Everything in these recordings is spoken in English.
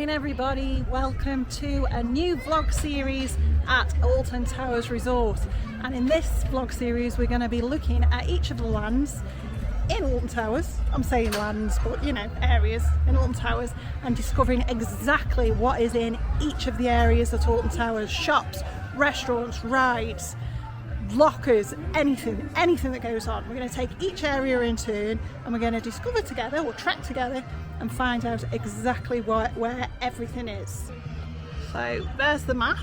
morning everybody, welcome to a new vlog series at Alton Towers Resort, and in this vlog series we're going to be looking at each of the lands in Alton Towers. I'm saying lands, but you know, areas in Alton Towers, and discovering exactly what is in each of the areas at Alton Towers: shops, restaurants, rides, lockers, anything that goes on. We're going to take each area in turn and we're going to discover together, or trek together, and find out exactly where everything is. So there's the map.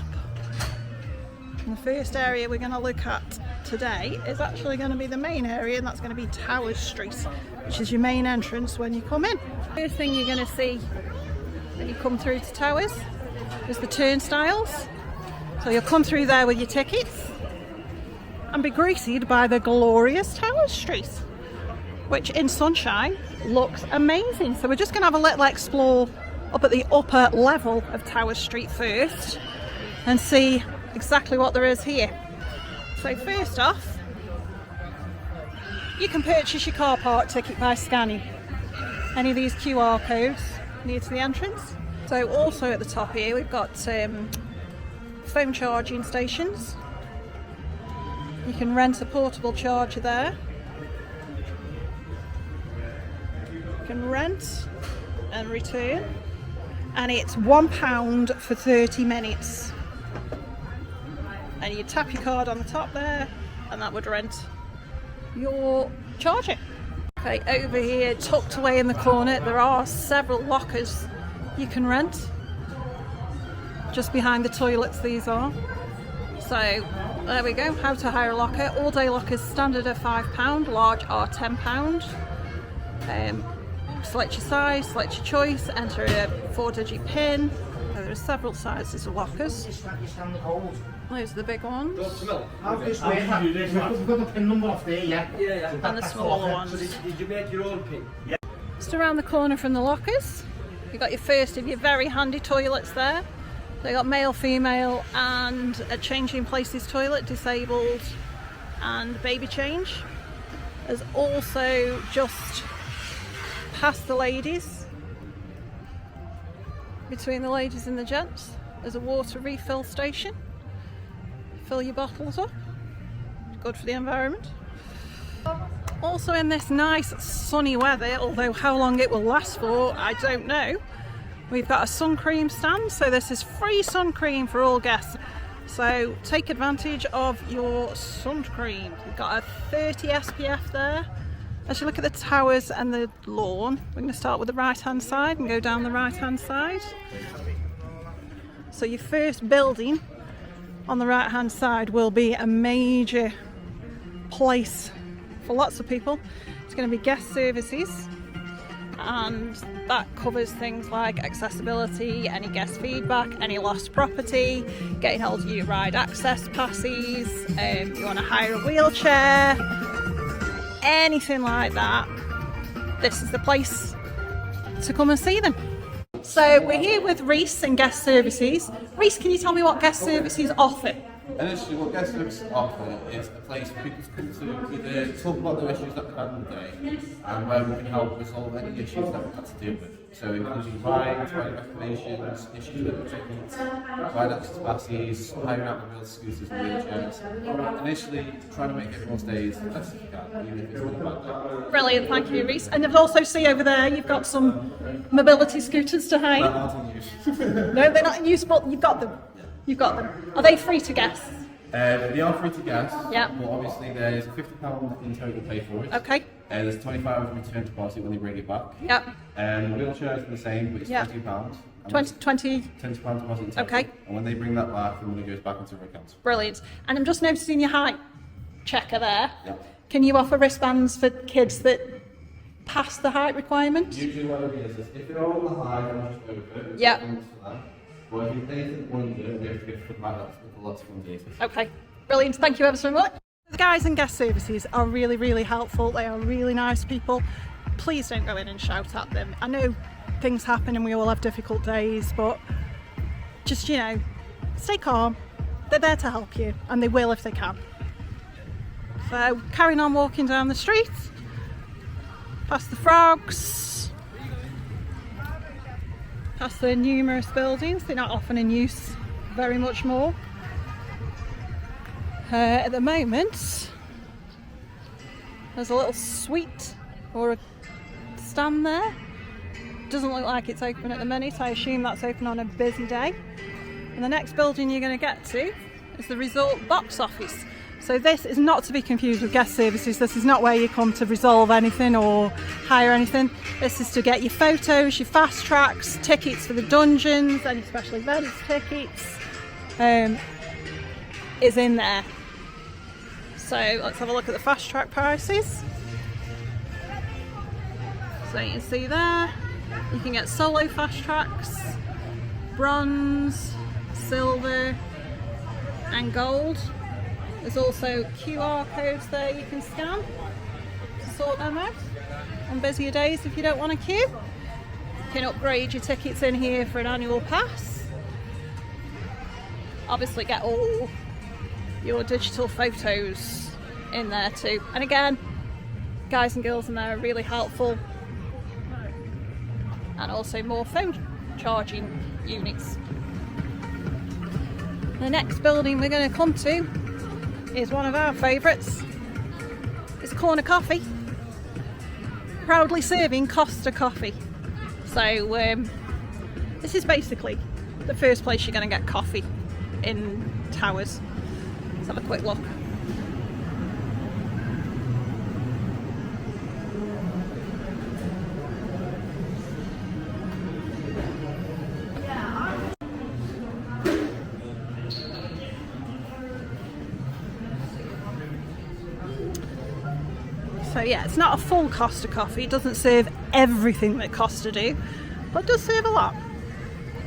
And the first area we're going to look at today is actually going to be the main area, and that's going to be Towers Street, which is your main entrance when you come in. First thing you're going to see when you come through to Towers is the turnstiles. So you'll come through there with your tickets and be greeted by the glorious Towers Street, which in sunshine looks amazing. So we're just going to have a little explore up at the upper level of Towers Street first and see exactly what there is here. So first off, you can purchase your car park ticket by scanning any of these QR codes near to the entrance. So also at the top here we've got phone charging stations. You can rent a portable charger there. You can rent and return, and it's £1 for 30 minutes. And you tap your card on the top there, and that would rent your charger. Okay, over here, tucked away in the corner, there are several lockers you can rent. Just behind the toilets, these are. So there we go, how to hire a locker. All day lockers standard are £5, large are £10. Select your size, select your choice, enter a 4-digit PIN. So there are several sizes of lockers. Those are the big ones. And the smaller ones. Did you make your own PIN? Just around the corner from the lockers, you've got your first of your very handy toilets there. They got male, female, and a changing places toilet, disabled and baby change. There's also just past the ladies, between the ladies and the gents, there's a water refill station. Fill your bottles up, good for the environment. Also in this nice sunny weather, although how long it will last for I don't know, we've got a sun cream stand. So this is free sun cream for all guests, so take advantage of your sun cream. We've got a 30 SPF there. As you look at the towers and the lawn, we're going to start with the right hand side and go down the right hand side. So your first building on the right hand side will be a major place for lots of people. It's going to be guest services, and that covers things like accessibility, any guest feedback, any lost property, getting hold of your ride access passes, you want to hire a wheelchair, anything like that. This is the place to come and see them. So we're here with Reese and Guest Services. Reese, can you tell me what Guest Services offer? Initially, what Guest Services offer is a place for people to come to either talk about their issues that they've had in the day, and where we can help resolve any issues that we've had to deal with. So including rides, ride recommendations, issues with tickets, ride access passes, hiring out the wheel scooters and wheelchairs. Initially, trying to make everyone's days the best you can, even if it's been a bad day. Brilliant, thank you, Reese. And I've also see over there you've got some mobility scooters to hire. They're not in use. No, they're not in use, but you've got them. You've got them. Are they free to guests? They are free to guests, yeah. But obviously there's £50 in total pay for it. Okay. There's £25 return deposit when they bring it back. Yep. Wheelchairs are the same, but it's yep. £20. £20 deposit in total. Okay. And when they bring that back, the money goes back into their account. Brilliant. And I'm just noticing your height checker there. Yep. Can you offer wristbands for kids that pass the height requirement? Usually what it is if they're on the high, I'm just over it. Yep. But if you're anything under, we have to go for lots of data. Okay, brilliant. Thank you ever so much. The guys in Guest Services are really helpful. They are really nice people. Please don't go in and shout at them. I know things happen and we all have difficult days, but just, you know, stay calm. They're there to help you, and they will if they can. So carrying on walking down the street, past the frogs, past the numerous buildings. They're not often in use very much more. At the moment, there's a little sweet or a stand there. Doesn't look like it's open at the minute. I assume that's open on a busy day. And the next building you're going to get to is the resort box office. So this is not to be confused with guest services. This is not where you come to resolve anything or hire anything. This is to get your photos, your fast tracks, tickets for the dungeons, any special events tickets is in there. So let's have a look at the fast track prices. So you can see there, you can get solo fast tracks, bronze, silver and gold. There's also QR codes there you can scan to sort them out on busier days if you don't want to queue. You can upgrade your tickets in here for an annual pass. Obviously get all your digital photos in there too. And again, guys and girls in there are really helpful. And also more phone charging units. The next building we're going to come to is one of our favourites. It's Corner Coffee, proudly serving Costa coffee. So this is basically the first place you're going to get coffee in Towers. Let's have a quick look. So yeah, it's not a full Costa coffee. It doesn't serve everything that Costa do, but it does serve a lot.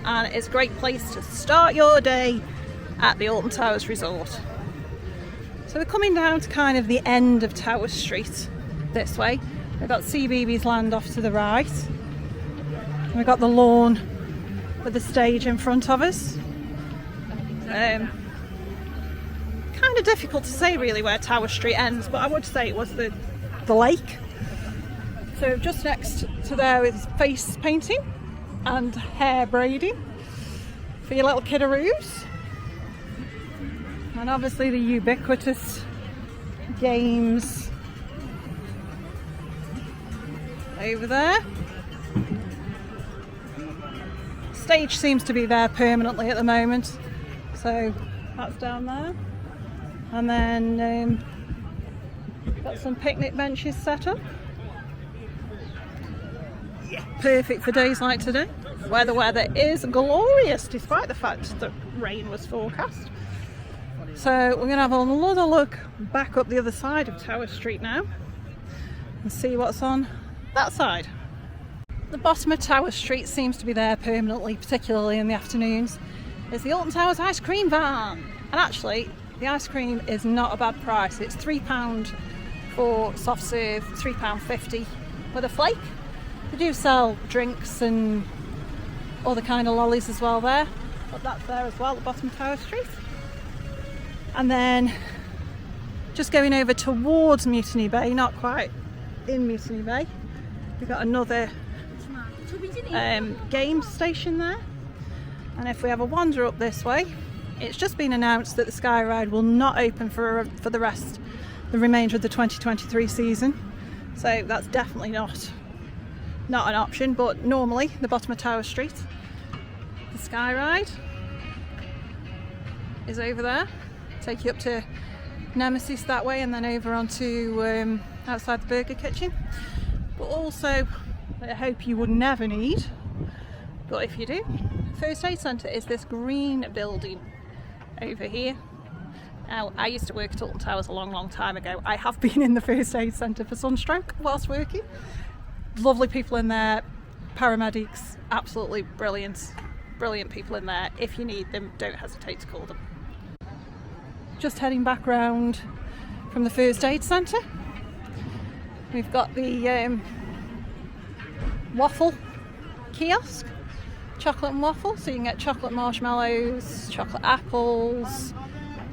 And it's a great place to start your day at the Alton Towers Resort. So we're coming down to kind of the end of Tower Street this way. We've got CBeebies Land off to the right. We've got the lawn with the stage in front of us. Kind of difficult to say really where Tower Street ends, but I would say it was the lake. So just next to there is face painting and hair braiding for your little kiddaroos, and obviously the ubiquitous games over there. Stage seems to be there permanently at the moment, so that's down there. And then got some picnic benches set up. Perfect for days like today, where the weather is glorious despite the fact that rain was forecast. So we're going to have another look back up the other side of Tower Street now and see what's on that side. The bottom of Tower Street seems to be there permanently, particularly in the afternoons. Is the Alton Towers ice cream van, and actually the ice cream is not a bad price. It's £3 for soft serve, £3.50 with a flake. They do sell drinks and other kind of lollies as well there, but that's there as well at the bottom of Tower Street. And then just going over towards Mutiny Bay, not quite in Mutiny Bay, we've got another game station there. And if we have a wander up this way, it's just been announced that the Sky Ride will not open for the remainder of the 2023 season. So that's definitely not an option, but normally the bottom of Tower Street, the Sky Ride is over there. Take you up to Nemesis that way and then over onto outside the Burger Kitchen. But also, I hope you would never need, but if you do, First Aid Centre is this green building over here. Now, I used to work at Alton Towers a long time ago. I have been in the First Aid Centre for sunstroke whilst working. Lovely people in there, paramedics, absolutely brilliant people in there. If you need them, don't hesitate to call them. Just heading back round from the First Aid Centre. We've got the waffle kiosk, chocolate and waffle, so you can get chocolate marshmallows, chocolate apples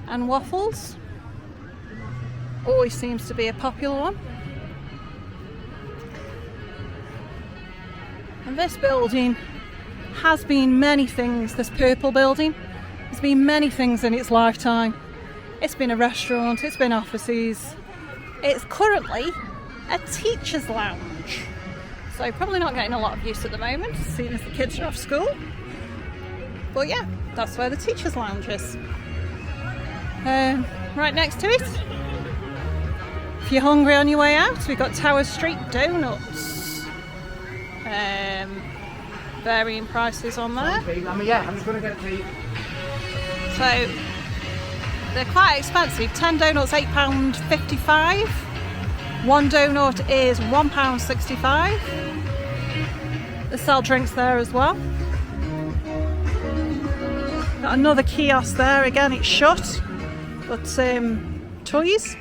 and waffles. Always seems to be a popular one. And this building has been many things, this purple building. There's been many things in its lifetime. It's been a restaurant, it's been offices. It's currently a teacher's lounge. So probably not getting a lot of use at the moment, seeing as the kids are off school. But yeah, that's where the teacher's lounge is. Right next to it, if you're hungry on your way out, we've got Tower Street Donuts. Varying prices on there. Yeah, I'm just going to get tea. So they're quite expensive. 10 donuts, £8.55. One donut is £1.65. They sell drinks there as well. Got another kiosk there. Again, it's shut, but toys.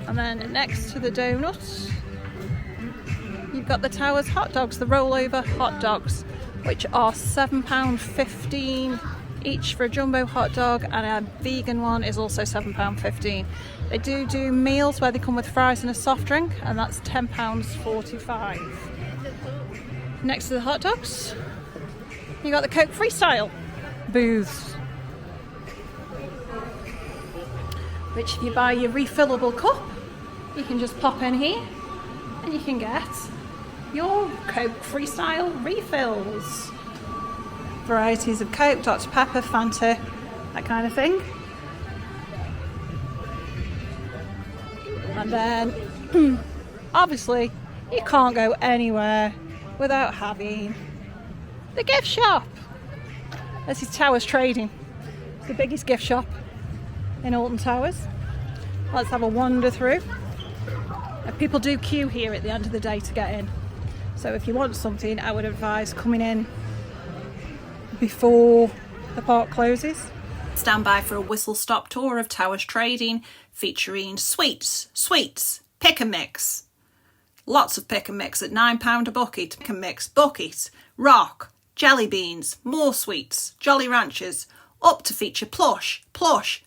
And then next to the donuts, you've got the Towers hot dogs, the rollover hot dogs, which are £7.15 each for a jumbo hot dog, and a vegan one is also £7.15. They do meals where they come with fries and a soft drink, and that's £10.45. Next to the hot dogs, you got the Coke Freestyle booths, which if you buy your refillable cup, you can just pop in here and you can get your Coke Freestyle refills. Varieties of Coke, Dr. Pepper, Fanta, that kind of thing. And then, obviously, you can't go anywhere without having the gift shop. This is Towers Trading. It's the biggest gift shop in Alton Towers. Let's have a wander through. People do queue here at the end of the day to get in. So if you want something, I would advise coming in before the park closes. Stand by for a whistle-stop tour of Towers Trading, featuring sweets, pick and mix. Lots of pick and mix at £9 a bucket. Pick and mix, bucket, rock, jelly beans, more sweets, Jolly Ranchers, up to feature plush,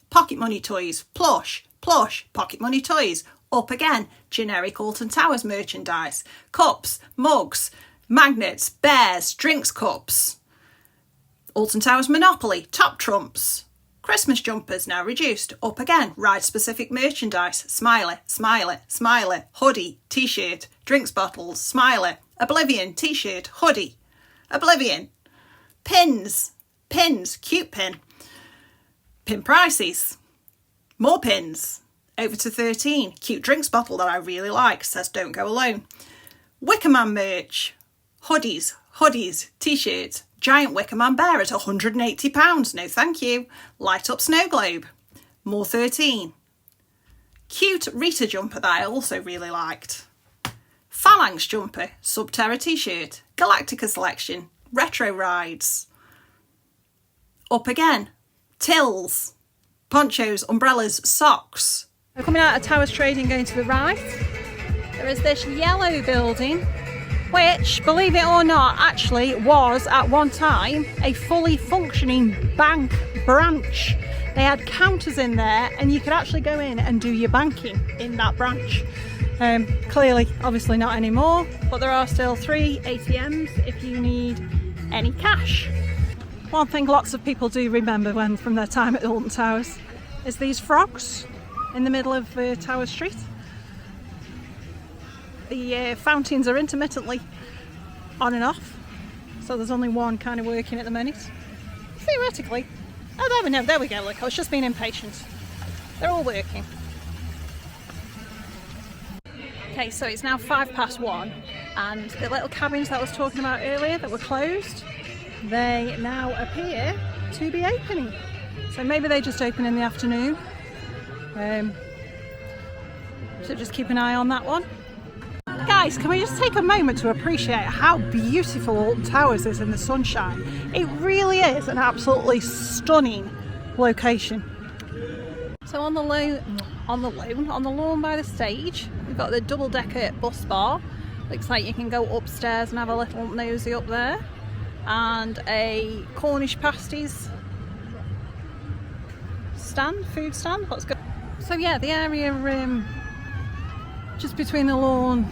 pocket money toys, plush, pocket money toys, up again, generic Alton Towers merchandise, cups, mugs, magnets, bears, drinks cups, Alton Towers Monopoly, top trumps, Christmas jumpers now reduced, up again, ride specific merchandise, smiley, hoodie, t-shirt, drinks bottles, smiley, Oblivion, t-shirt, hoodie, Oblivion, pins, cute pin prices, more pins, over to 13, cute drinks bottle that I really like, says don't go alone, Wicker Man merch, hoodies, t-shirts, giant Wicker Man bear at £180, no thank you, light up snow globe, more 13, cute Rita jumper that I also really liked, Phalanx jumper, Subterra t-shirt, Galactica selection, retro rides, up again, tills, ponchos, umbrellas, socks. We're coming out of Towers Trading, going to the right. There is this yellow building, which, believe it or not, actually was at one time a fully functioning bank branch. They had counters in there and you could actually go in and do your banking in that branch. Clearly, obviously not anymore, but there are still 3 ATMs if you need any cash. One thing lots of people do remember from their time at Alton Towers is these frogs in the middle of Tower Street. The fountains are intermittently on and off, so there's only one kind of working at the minute. Theoretically. Oh, there we go, look, I was just being impatient. They're all working. Okay, so it's now 1:05, and the little cabins that I was talking about earlier that were closed, they now appear to be opening. So maybe they just open in the afternoon. So just keep an eye on that one. Guys, can we just take a moment to appreciate how beautiful Alton Towers is in the sunshine? It really is an absolutely stunning location. So on the lawn by the stage, we've got the double-decker bus bar. Looks like you can go upstairs and have a little nosy up there. And a Cornish pasties stand, food stand. Let's go. So yeah, the area just between the lawn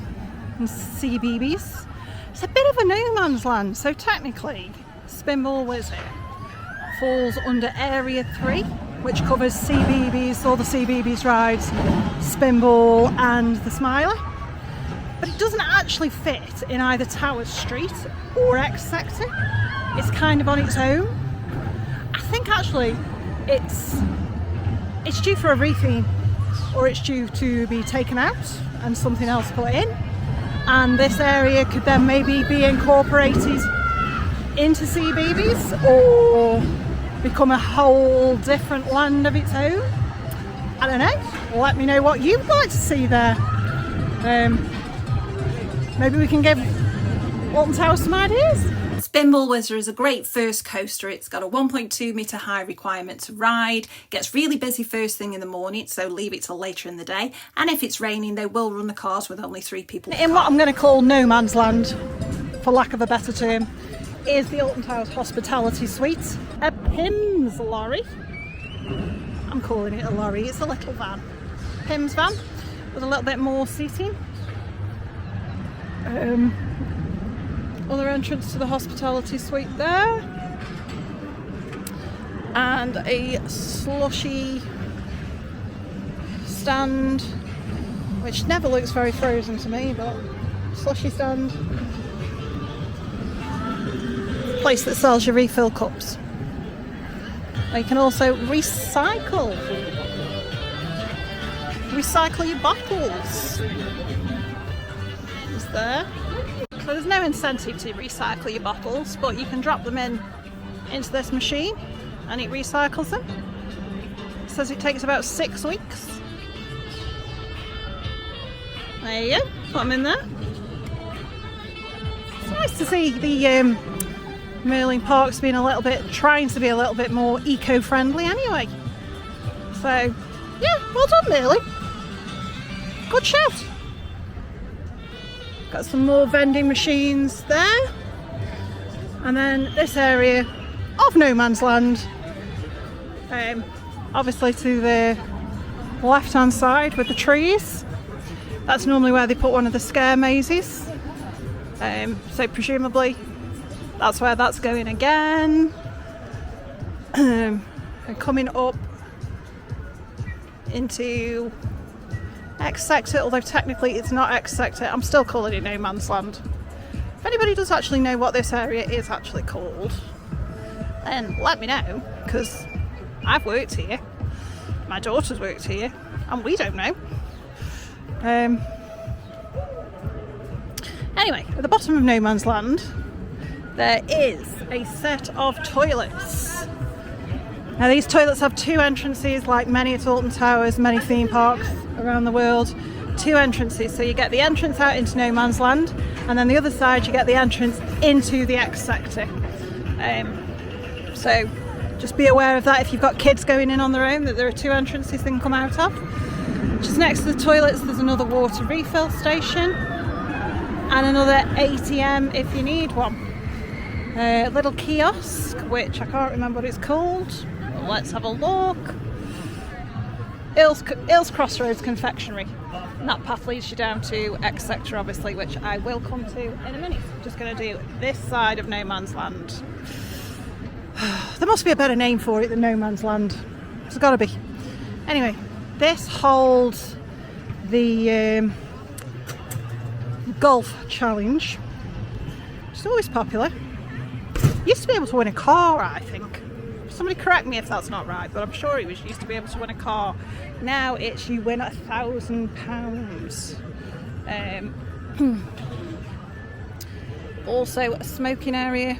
and CBeebies It's a bit of a no man's land. So technically, Spinball Wizard falls under Area 3, which covers CBeebies, all the CBeebies rides, Spinball and the Smiler. But it doesn't actually fit in either Towers Street or X Sector. It's kind of on its own. I think actually it's due for a retheme, or it's due to be taken out and something else put in. And this area could then maybe be incorporated into CBeebies or become a whole different land of its own. I don't know. Let me know what you'd like to see there. Maybe we can give Alton Towers some ideas. Spinball Wizard is a great first coaster. It's got a 1.2 metre high requirement to ride. Gets really busy first thing in the morning, so leave it till later in the day. And if it's raining, they will run the cars with only 3 people. In what I'm going to call no man's land, for lack of a better term, is the Alton Towers Hospitality Suite. A Pim's lorry. I'm calling it a lorry. It's a little van. Pim's van with a little bit more seating. Other entrance to the hospitality suite there, and a slushy stand, which never looks very frozen to me, but slushy stand. Place that sells your refill cups. You can also recycle your bottles. Is there? So there's no incentive to recycle your bottles, but you can drop them into this machine and it recycles them. It says it takes about 6 weeks. There you go, put them in there. It's nice to see the Merlin Parks trying to be a little bit more eco-friendly anyway. So yeah, well done Merlin. Good shout. Got some more vending machines there, and then this area of no man's land, obviously to the left hand side with the trees. That's normally where they put one of the scare mazes, so presumably that's where that's going again. And coming up into X Sector, although technically it's not X Sector, I'm still calling it no man's land. If anybody does actually know what this area is actually called, then let me know, because I've worked here, my daughter's worked here, and we don't know. Anyway, at the bottom of no man's land there is a set of toilets. Now these toilets have 2 entrances, like many at Alton Towers, many theme parks around the world. 2 entrances, so you get the entrance out into no man's land, and then the other side you get the entrance into the X Sector. So just be aware of that if you've got kids going in on their own, that there are 2 entrances they can come out of. Just next to the toilets there's another water refill station and another ATM if you need one. A little kiosk, which I can't remember what it's called. Let's have a look. Earls Crossroads Confectionery. And that path leads you down to X Sector, obviously, which I will come to in a minute. Just going to do this side of no man's land. There must be a better name for it than no man's land. There's got to be. Anyway, this holds the golf challenge. It's always popular. Used to be able to win a car, I think. Somebody correct me if that's not right, but I'm sure it used to be able to win a car. Now it's you win £1,000. Also a smoking area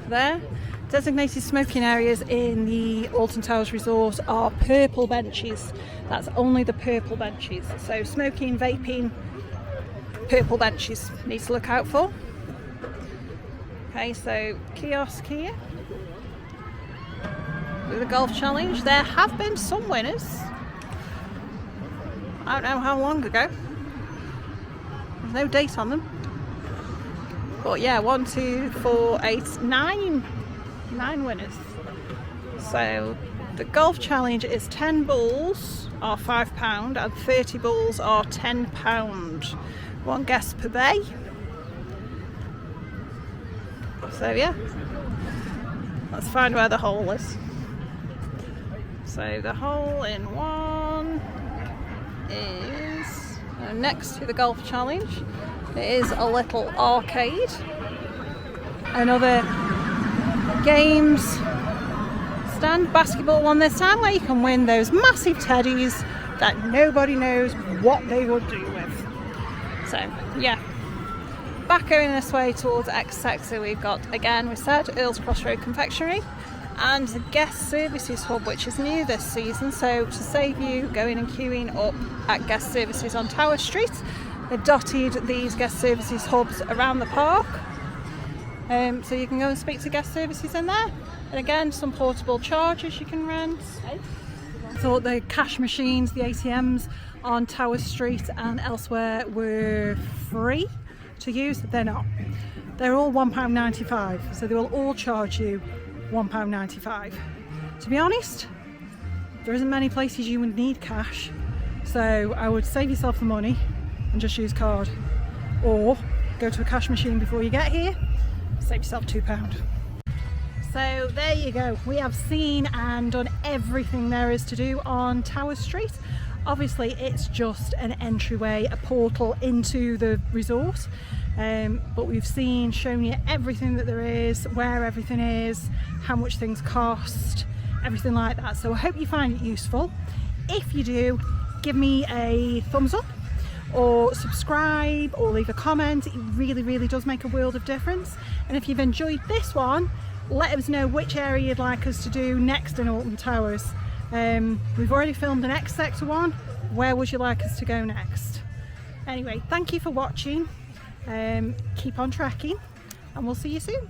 there. Designated smoking areas in the Alton Towers Resort are purple benches. That's only the purple benches. So smoking, vaping, purple benches need to look out for. Okay, so kiosk here with the golf challenge. There have been some winners. I don't know how long ago. There's no date on them. But yeah, 1, 2, 4, 8, 9 winners. So the golf challenge is 10 balls are £5 and 30 balls are £10. One guess per bay. So yeah, let's find where the hole is. So the hole in one is next to the golf challenge. It is a little arcade. Another games stand, basketball one this time, where you can win those massive teddies that nobody knows what they would do with. So yeah, back going this way towards X-Tech, so we've got, again, we said Earl's Crossroad Confectionery and the Guest Services Hub, which is new this season. So to save you going and queuing up at Guest Services on Tower Street, they've dotted these Guest Services hubs around the park. So you can go and speak to Guest Services in there. And again, some portable chargers you can rent. I thought the cash machines, the ATMs on Tower Street and elsewhere were free to use. They're not. They're all £1.95, so they will all charge you £1.95. To be honest, there isn't many places you would need cash, so I would save yourself the money and just use card, or go to a cash machine before you get here, save yourself £2. So there you go, we have seen and done everything there is to do on Tower Street. Obviously it's just an entryway, a portal into the resort, but we've shown you everything that there is, where everything is, how much things cost, everything like that. So I hope you find it useful. If you do, give me a thumbs up or subscribe or leave a comment. It really does make a world of difference. And if you've enjoyed this one, let us know which area you'd like us to do next in Alton Towers. We've already filmed an X Sector one. Where would you like us to go next? Anyway, thank you for watching. Keep on tracking and we'll see you soon.